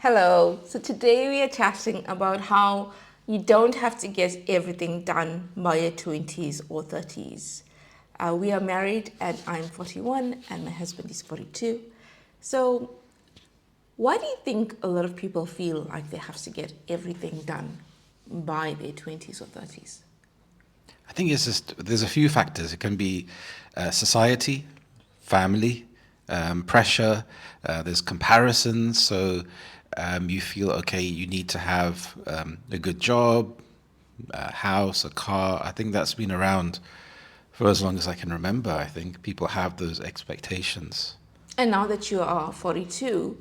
Hello. So today we are chatting about how you don't have to get everything done by your 20s or 30s. We are married and I'm 41 and my husband is 42. So, why do you think a lot of people feel like they have to get everything done by their 20s or 30s? I think it's just there's a few factors. It can be society, family, pressure. There's comparisons. So you feel okay. You need to have a good job, a house, a car. I think that's been around for as long as I can remember. I think people have those expectations. And now that you are 42,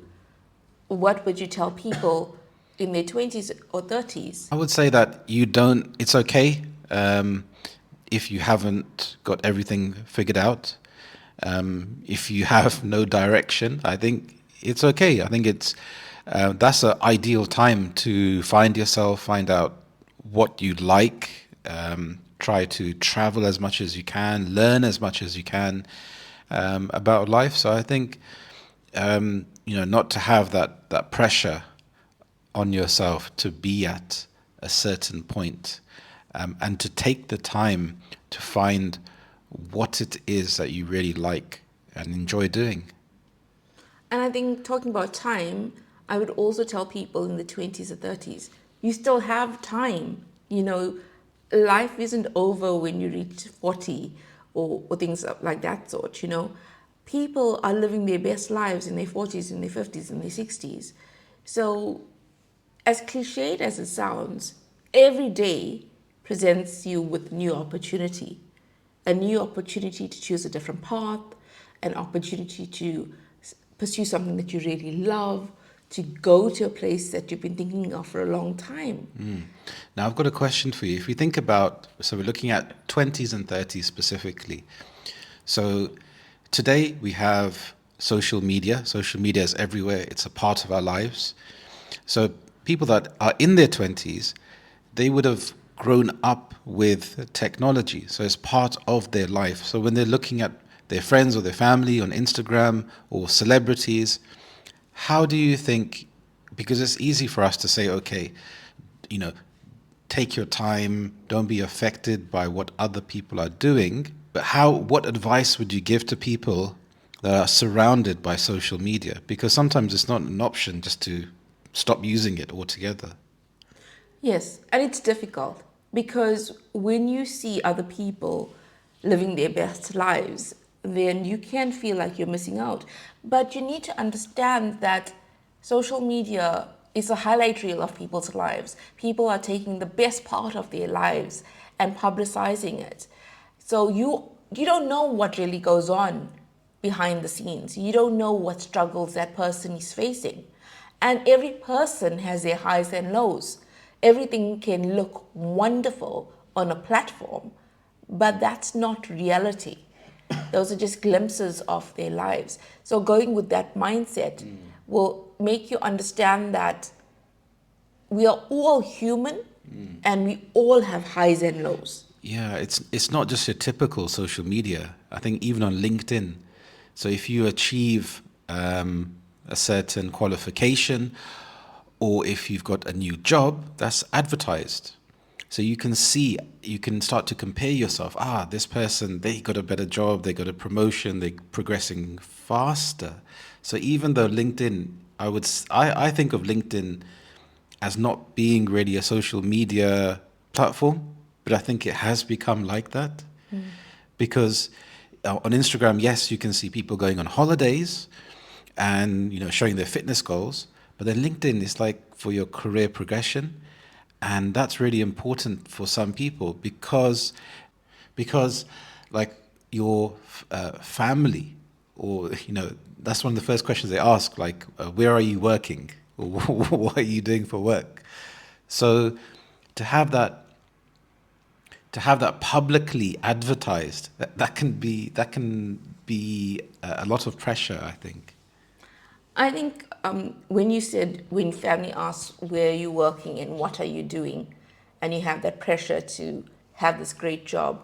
what would you tell people in their 20s or 30s? I would say that you don't. It's okay if you haven't got everything figured out. If you have no direction, I think it's okay. I think it's that's an ideal time to find yourself, find out what you like, try to travel as much as you can, learn as much as you can about life. So I think not to have that pressure on yourself to be at a certain point, and to take the time to find what it is that you really like and enjoy doing. And I think talking about time, I would also tell people in the 20s or 30s, you still have time. Life isn't over when you reach 40 or things like that sort. People are living their best lives in their 40s, in their 50s, in their 60s. So, as cliched as it sounds, every day presents you with new opportunity, a new opportunity to choose a different path, an opportunity to pursue something that you really love, to go to a place that you've been thinking of for a long time. Now, I've got a question for you. If we think about, so we're looking at 20s and 30s specifically. So today we have social media. Social media is everywhere, it's a part of our lives. So people that are in their 20s, they would have grown up with technology. So it's part of their life. So when they're looking at their friends or their family on Instagram or celebrities, how do you think, because it's easy for us to say, okay, you know, take your time, don't be affected by what other people are doing. But what advice would you give to people that are surrounded by social media? Because sometimes it's not an option just to stop using it altogether. Yes, and it's difficult because when you see other people living their best lives, then you can feel like you're missing out. But you need to understand that social media is a highlight reel of people's lives. People are taking the best part of their lives and publicizing it. So you don't know what really goes on behind the scenes. You don't know what struggles that person is facing. And every person has their highs and lows. Everything can look wonderful on a platform, but that's not reality. Those are just glimpses of their lives. So going with that mindset will make you understand that we are all human and we all have highs and lows. Yeah, it's not just your typical social media. I think even on LinkedIn. So if you achieve a certain qualification, or if you've got a new job, that's advertised. So you can start to compare yourself. This person, they got a better job, they got a promotion, they're progressing faster. So even though LinkedIn, I think of LinkedIn as not being really a social media platform, but I think it has become like that because on Instagram, yes, you can see people going on holidays and showing their fitness goals, but then LinkedIn is like for your career progression, and that's really important for some people because like your family, or that's one of the first questions they ask, like where are you working, or what are you doing for work. So to have that publicly advertised, that can be a lot of pressure, I think. I think when you said when family asks where are you working and what are you doing, and you have that pressure to have this great job,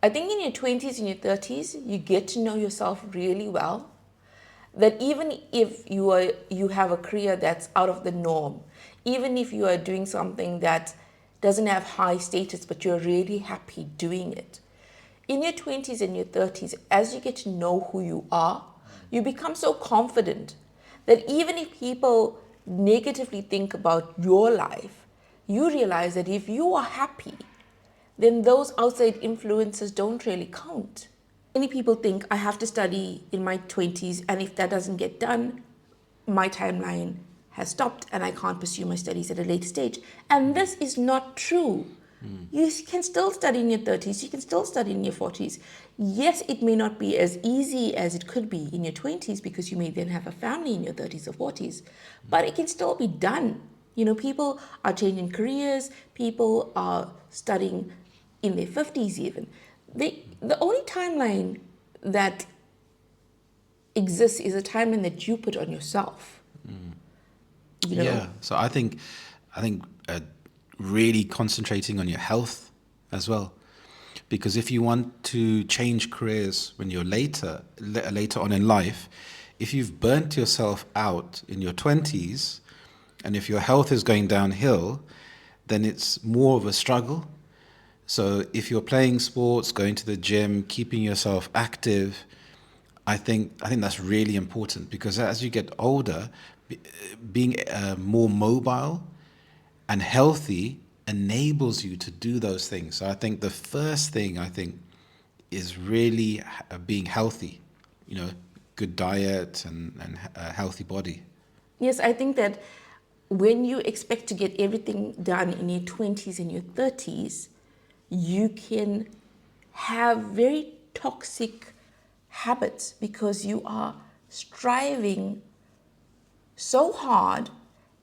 I think in your 20s and your 30s, you get to know yourself really well. that even if you have a career that's out of the norm, even if you are doing something that doesn't have high status, but you're really happy doing it, in your 20s and your 30s, as you get to know who you are, you become so confident that even if people negatively think about your life, you realize that if you are happy, then those outside influences don't really count. Many people think I have to study in my 20s, and if that doesn't get done, my timeline has stopped and I can't pursue my studies at a later stage. And this is not true. You can still study in your 30s, you can still study in your 40s. Yes, it may not be as easy as it could be in your 20s because you may then have a family in your 30s or 40s, but it can still be done. You know, people are changing careers, people are studying in their 50s even. The only timeline that exists is a timeline that you put on yourself. You know? Yeah. So I think really concentrating on your health as well, because if you want to change careers when you're later on in life, if you've burnt yourself out in your 20s, and if your health is going downhill, then it's more of a struggle. So if you're playing sports, going to the gym, keeping yourself active, I think that's really important, because as you get older, being more mobile and healthy enables you to do those things. So I think the first thing is really being healthy, you know, good diet and a healthy body. Yes, I think that when you expect to get everything done in your 20s and your 30s, you can have very toxic habits because you are striving so hard,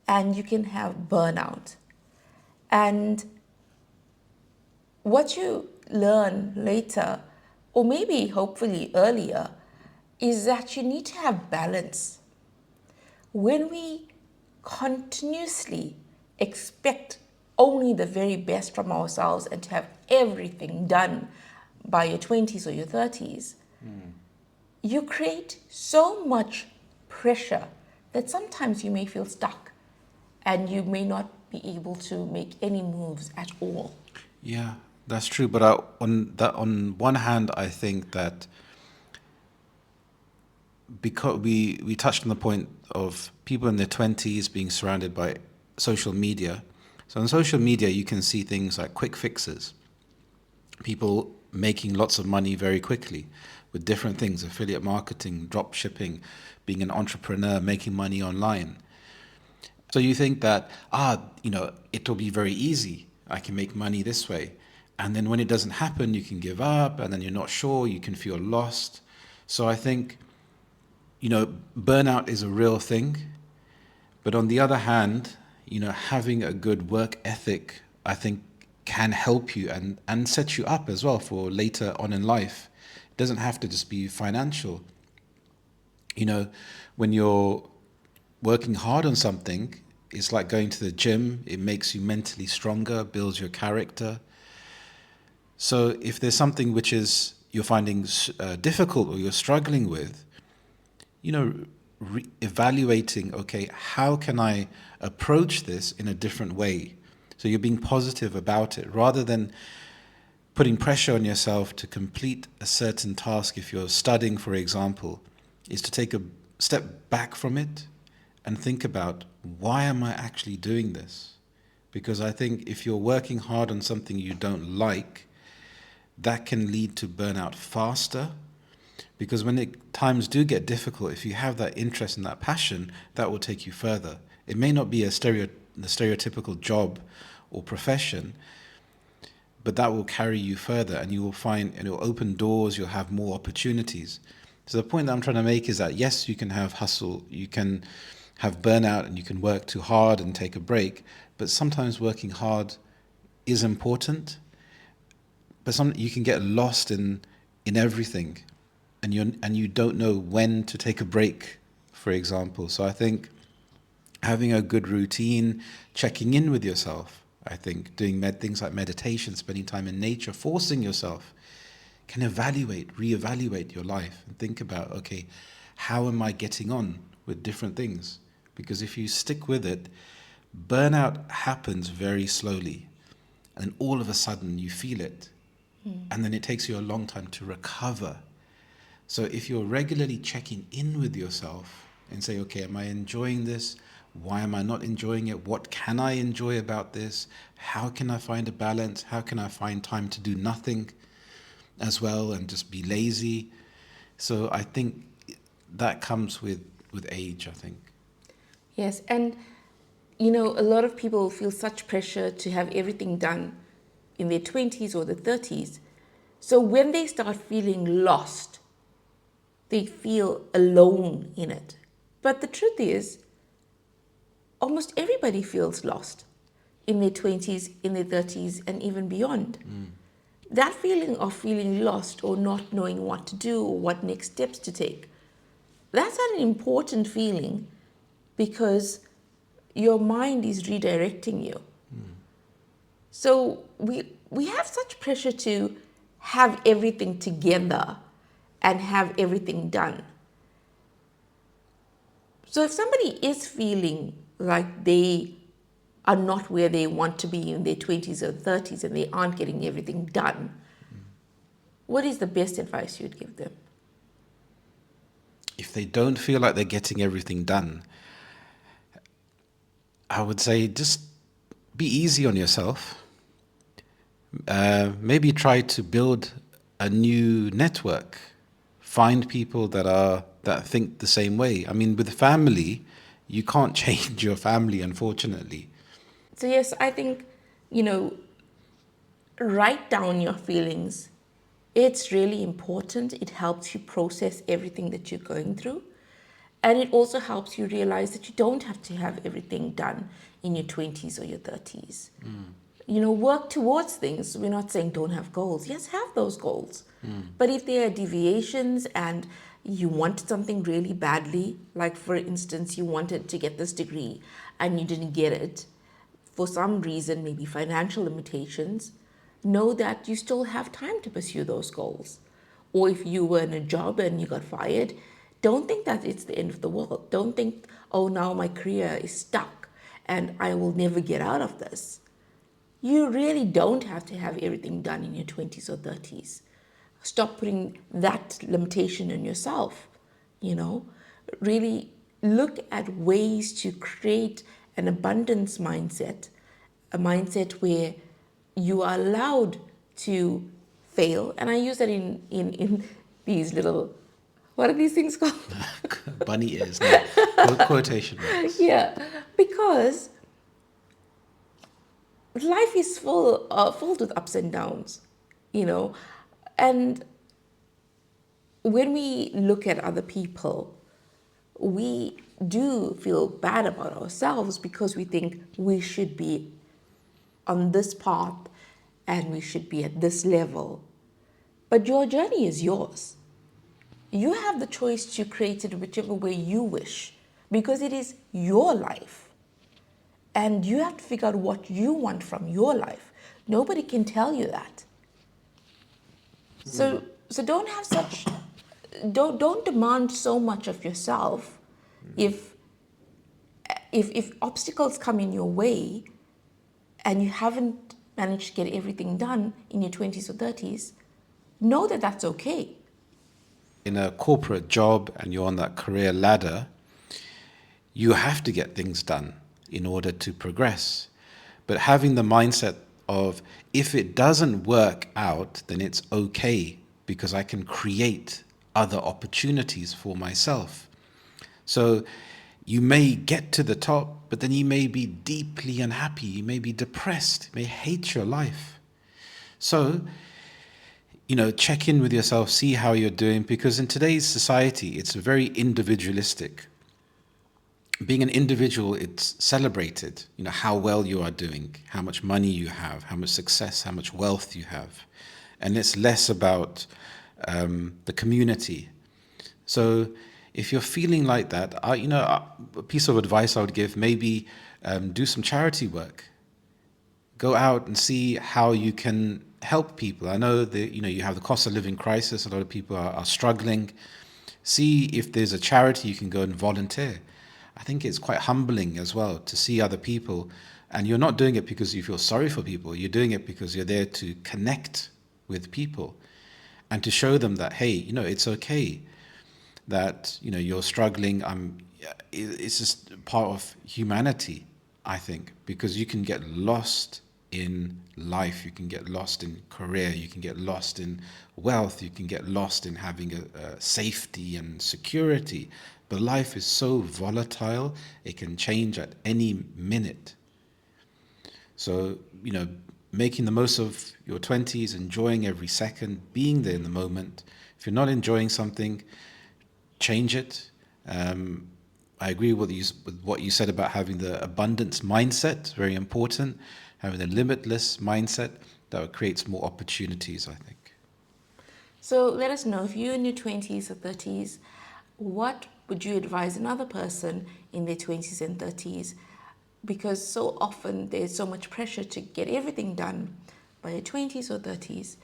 and you can have burnout. And what you learn later, or maybe hopefully earlier, is that you need to have balance. When we continuously expect only the very best from ourselves and to have everything done by your 20s or your 30s, you create so much pressure that sometimes you may feel stuck and you may not be able to make any moves at all. Yeah, that's true. But on one hand, I think that because we touched on the point of people in their 20s being surrounded by social media. So on social media, you can see things like quick fixes, people making lots of money very quickly with different things, affiliate marketing, drop shipping, being an entrepreneur, making money online. So you think that, it'll be very easy. I can make money this way. And then when it doesn't happen, you can give up, and then you're not sure, you can feel lost. So I think, burnout is a real thing. But on the other hand, having a good work ethic, I think, can help you and set you up as well for later on in life. It doesn't have to just be financial. When you're working hard on something, it's like going to the gym. It makes you mentally stronger, builds your character. So if there's something which is you're finding difficult or you're struggling with, evaluating, okay, how can I approach this in a different way? So you're being positive about it rather than putting pressure on yourself to complete a certain task. If you're studying, for example, is to take a step back from it and think about, why am I actually doing this? Because I think if you're working hard on something you don't like, that can lead to burnout faster. Because when times do get difficult, if you have that interest and that passion, that will take you further. It may not be the stereotypical job or profession, but that will carry you further, and you will find, and it will open doors, you'll have more opportunities. So the point that I'm trying to make is that, yes, you can have hustle, you can have burnout, and you can work too hard and take a break, but sometimes working hard is important, but you can get lost in everything, and you don't know when to take a break, for example. So I think having a good routine, checking in with yourself, I think doing things like meditation, spending time in nature, forcing yourself, can reevaluate your life and think about, okay, how am I getting on with different things? Because if you stick with it, burnout happens very slowly. And all of a sudden you feel it. And then it takes you a long time to recover. So if you're regularly checking in with yourself and say, okay, am I enjoying this? Why am I not enjoying it? What can I enjoy about this? How can I find a balance? How can I find time to do nothing as well and just be lazy? So I think that comes with age, I think. Yes, and you know, a lot of people feel such pressure to have everything done in their 20s or the 30s. So when they start feeling lost, they feel alone in it. But the truth is, almost everybody feels lost in their 20s, in their 30s, and even beyond. That feeling of feeling lost or not knowing what to do or what next steps to take, that's an important feeling because your mind is redirecting you. So we have such pressure to have everything together and have everything done. So if somebody is feeling like they are not where they want to be in their 20s or 30s and they aren't getting everything done, what is the best advice you'd give them? If they don't feel like they're getting everything done, I would say just be easy on yourself. Maybe try to build a new network. Find people that think the same way. I mean, with family, you can't change your family, unfortunately. So yes, I think, you know, write down your feelings. It's really important. It helps you process everything that you're going through. And it also helps you realize that you don't have to have everything done in your 20s or your 30s. You know, work towards things. We're not saying don't have goals. Yes, have those goals. But if there are deviations and you wanted something really badly, like for instance, you wanted to get this degree and you didn't get it for some reason, maybe financial limitations, know that you still have time to pursue those goals. Or if you were in a job and you got fired, don't think that it's the end of the world. Don't think, oh, now my career is stuck and I will never get out of this. You really don't have to have everything done in your 20s or 30s. Stop putting that limitation on yourself, you know. Really look at ways to create an abundance mindset, a mindset where you are allowed to fail. And I use that in these little, what are these things called? Bunny ears, no, quotation marks. Yeah, because life is filled with ups and downs, you know. And when we look at other people, we do feel bad about ourselves because we think we should be on this path and we should be at this level. But your journey is yours. You have the choice to create it whichever way you wish because it is your life. And you have to figure out what you want from your life. Nobody can tell you that. So don't have such, don't demand so much of yourself. If obstacles come in your way and you haven't managed to get everything done in your 20s or 30s, know that that's okay. In a corporate job and you're on that career ladder, you have to get things done in order to progress. But having the mindset of if it doesn't work out, then it's okay because I can create other opportunities for myself. So you may get to the top, but then you may be deeply unhappy. You may be depressed. You may hate your life. So, you know, check in with yourself, see how you're doing, because in today's society, it's very individualistic. Being an individual, it's celebrated, you know, how well you are doing, how much money you have, how much success, how much wealth you have. And it's less about the community. So if you're feeling like that, a piece of advice I would give, maybe do some charity work. Go out and see how you can help people. I know that, you know, you have the cost of living crisis. A lot of people are struggling. See if there's a charity you can go and volunteer. I think it's quite humbling as well to see other people, and you're not doing it because you feel sorry for people. You're doing it because you're there to connect with people and to show them that, hey, it's okay that you're struggling. It's just part of humanity, I think, because you can get lost in life, you can get lost in career, you can get lost in wealth, you can get lost in having a safety and security. But life is so volatile, it can change at any minute. So, making the most of your 20s, enjoying every second, being there in the moment. If you're not enjoying something, change it. I agree with what you said about having the abundance mindset, very important. Having a limitless mindset that creates more opportunities, I think. So let us know, if you're in your 20s or 30s, what would you advise another person in their 20s and 30s? Because so often there's so much pressure to get everything done by your 20s or 30s,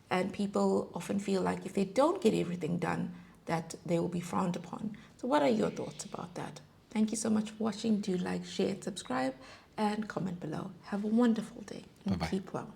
and people often feel like if they don't get everything done, that they will be frowned upon. So what are your thoughts about that? Thank you so much for watching. Do like, share, subscribe, and comment below. Have a wonderful day and Bye-bye. keep well.